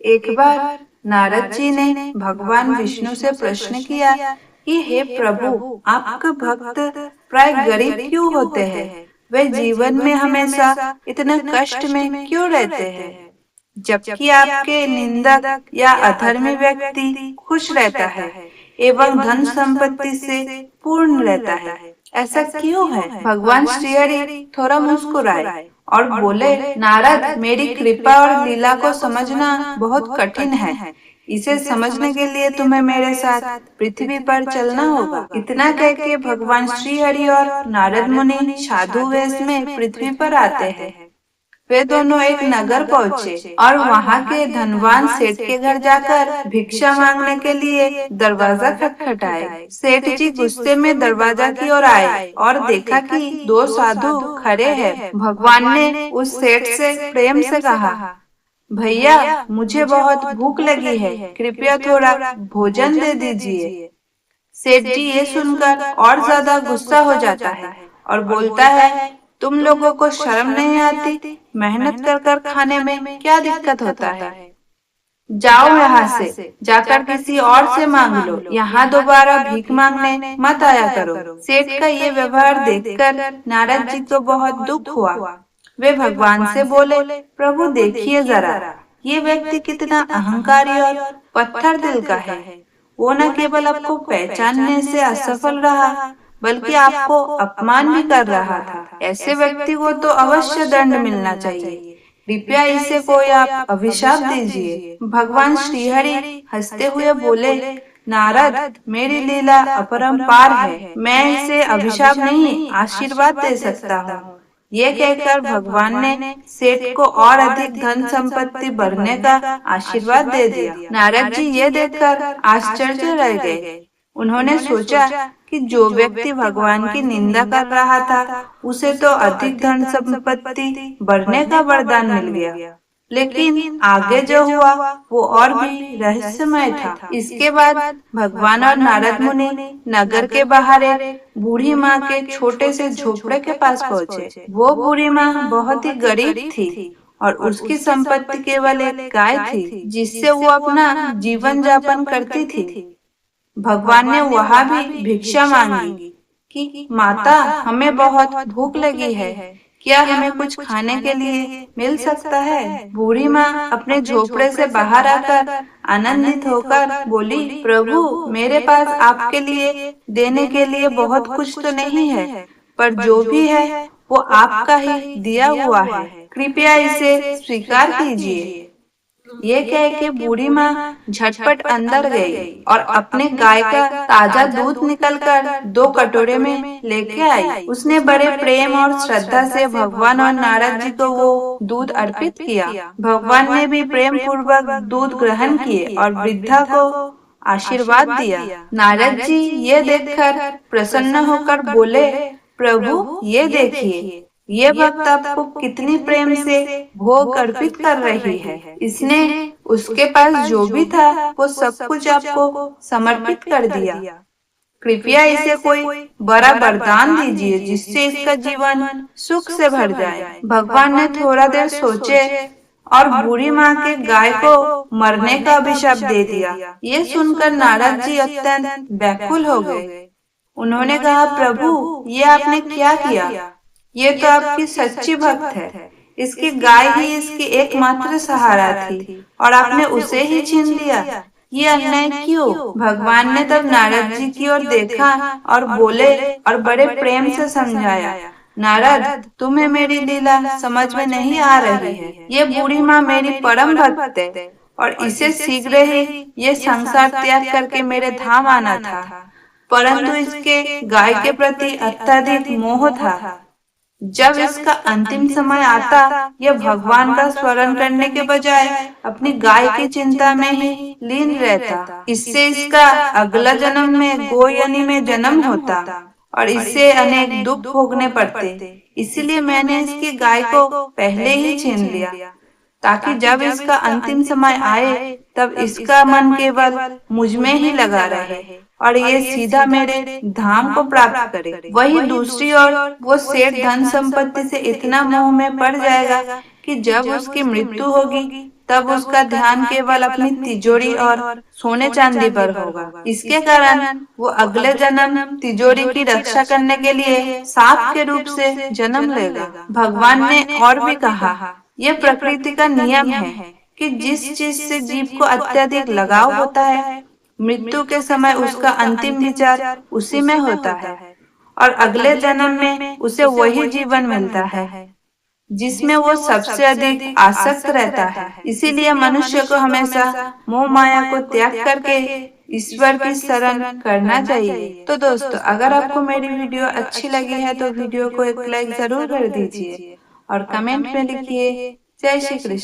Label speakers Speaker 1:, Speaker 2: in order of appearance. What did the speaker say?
Speaker 1: एक बार नारद जी ने भगवान विष्णु से प्रश्न किया कि हे प्रभु, आपका भक्त प्राय गरीब क्यों होते हैं? वे जीवन में हमेशा इतने कष्ट में क्यों रहते हैं? जबकि आपके निंदक या अधर्मी व्यक्ति खुश रहता है एवं धन संपत्ति से पूर्ण रहता है। ऐसा क्यों है? भगवान श्रीहरि थोड़ा मुस्कुराए और बोले, नारद, मेरी कृपा और लीला को समझना बहुत कठिन है। इसे समझने के लिए तुम्हें मेरे साथ पृथ्वी पर चलना होगा। इतना कह के भगवान श्रीहरि और नारद मुनि साधु वेश में पृथ्वी पर आते हैं। वे दोनों एक नगर पहुँचे और वहाँ के धनवान सेठ के घर जाकर भिक्षा मांगने के लिए दरवाजा खटखटाए। सेठ जी गुस्से में दरवाजा की ओर आए और देखा कि दो साधु खड़े हैं। भगवान ने उस सेठ से प्रेम से कहा, भैया, मुझे बहुत भूख लगी है, कृपया थोड़ा भोजन दे दीजिए। सेठ जी ये सुनकर और ज्यादा गुस्सा हो जाता है और बोलता है, तुम लोगों को शर्म नहीं आती? मेहनत कर कर खाने में क्या दिक्कत होता है? जाओ यहाँ से, जाकर किसी और से मांग लो। यहाँ दोबारा भीख मांगने मत आया करो। सेठ का ये व्यवहार देखकर नारद जी को बहुत दुख हुआ। वे भगवान से बोले, प्रभु देखिए जरा, ये व्यक्ति कितना अहंकारी और पत्थर दिल का है। वो न केवल आपको पहचानने से असफल रहा, बल्कि आपको अपमान भी कर रहा था। ऐसे व्यक्ति को तो अवश्य दंड मिलना चाहिए। कृपया इसे कोई आप अभिशाप दीजिए। भगवान श्रीहरि हंसते हुए बोले, नारद, मेरी लीला अपरंपार है, मैं इसे अभिशाप नहीं, आशीर्वाद दे सकता हूँ। ये कहकर भगवान ने सेठ को और अधिक धन संपत्ति बढ़ने का आशीर्वाद दे दिया। नारद जी ये देखकर आश्चर्य रह गए। उन्होंने सोचा कि जो व्यक्ति भगवान की निंदा कर रहा था, उसे तो अधिक धन संपत्ति बढ़ने का वरदान मिल गया। लेकिन आगे जो हुआ वो और भी रहस्यमय था। इसके बाद भगवान और नारद मुनि नगर के बाहर एक बूढ़ी माँ के छोटे से झोपड़े के पास पहुँचे। वो बूढ़ी माँ बहुत ही गरीब थी और उसकी संपत्ति केवल एक गाय थी, जिससे वो अपना जीवन यापन करती थी। भगवान ने वहाँ भी भिक्षा मांगी कि माता, हमें बहुत भूख लगी है, क्या हमें कुछ खाने के लिए मिल सकता है? बूढ़ी माँ अपने झोपड़े से बाहर आकर आनंदित होकर बोली, प्रभु, मेरे पास आपके लिए देने के लिए बहुत कुछ तो नहीं है, पर जो भी है वो आपका ही दिया हुआ है, कृपया इसे स्वीकार कीजिए। ये कह के बूढ़ी माँ झटपट अंदर गई और अपने गाय का ताजा दूध निकलकर 2 कटोरे में लेके आई। उसने बड़े प्रेम और श्रद्धा से भगवान और नारद जी को वो दूध अर्पित किया। भगवान ने भी प्रेम पूर्वक दूध ग्रहण किए और वृद्धा को आशीर्वाद दिया। नारद जी ये देखकर प्रसन्न होकर बोले, प्रभु, ये देखिए, ये भक्त आपको कितनी प्रेम से भोग अर्पित कर रही है। इसने उसके पास जो भी था वो सब कुछ आपको समर्पित कर दिया। कृपया इसे कोई बड़ा वरदान दीजिए जिससे इसका जीवन सुख से भर जाए। भगवान ने थोड़ा देर सोचे और बूढ़ी माँ के गाय को मरने का अभिशाप दे दिया। ये सुनकर नारद जी अत्यंत व्याकुल हो गए। उन्होंने कहा, प्रभु, ये आपने क्या किया? ये तो आपकी सच्ची भक्त है। इसकी गाय ही इसकी एकमात्र सहारा थी और आपने उसे ही छीन लिया। ये अन्याय क्यों? भगवान ने तब नारद जी की ओर देखा और बोले और बड़े प्रेम से समझाया, नारद, तुम्हें मेरी लीला समझ में नहीं आ रही है। ये बूढ़ी माँ मेरी परम भक्त है और इसे शीघ्र ही ये संसार त्याग करके मेरे धाम आना था, परंतु इसके गाय के प्रति अत्यधिक मोह था। जब इसका अंतिम समय आता, यह भगवान का स्मरण करने के बजाय अपनी गाय की चिंता में ही लीन रहता। इससे इसका अगला जन्म में गोयोनि में जन्म होता और इससे अनेक दुख भोगने पड़ते। इसीलिए मैंने इसकी गाय को पहले ही छीन लिया, ताकि जब इसका अंतिम समय आए तब इसका मन केवल मुझ में ही लगा रहे और ये सीधा मेरे धाम को प्राप्त करे। वही दूसरी ओर वो सेठ धन संपत्ति से इतना मोह में पड़ जाएगा कि जब उसकी मृत्यु होगी तब उसका ध्यान केवल अपनी तिजोरी और सोने चांदी पर होगा। इसके कारण वो अगले जन्म तिजोरी की रक्षा करने के लिए सांप के रूप से जन्म लेगा। भगवान ने और भी कहा, यह प्रकृति का नियम है कि जिस चीज से जीव को अत्यधिक लगाव होता है, मृत्यु के समय उसका अंतिम विचार उसी में होता है और अगले जन्म में उसे वही जीवन मिलता है जिसमें वो सबसे अधिक आसक्त रहता है। इसीलिए मनुष्य को हमेशा मोह माया को त्याग करके ईश्वर की शरण करना चाहिए। तो दोस्तों, अगर आपको मेरी वीडियो अच्छी लगी है तो वीडियो को एक लाइक जरूर कर दीजिए और कमेंट में लिखिए जय श्री कृष्ण।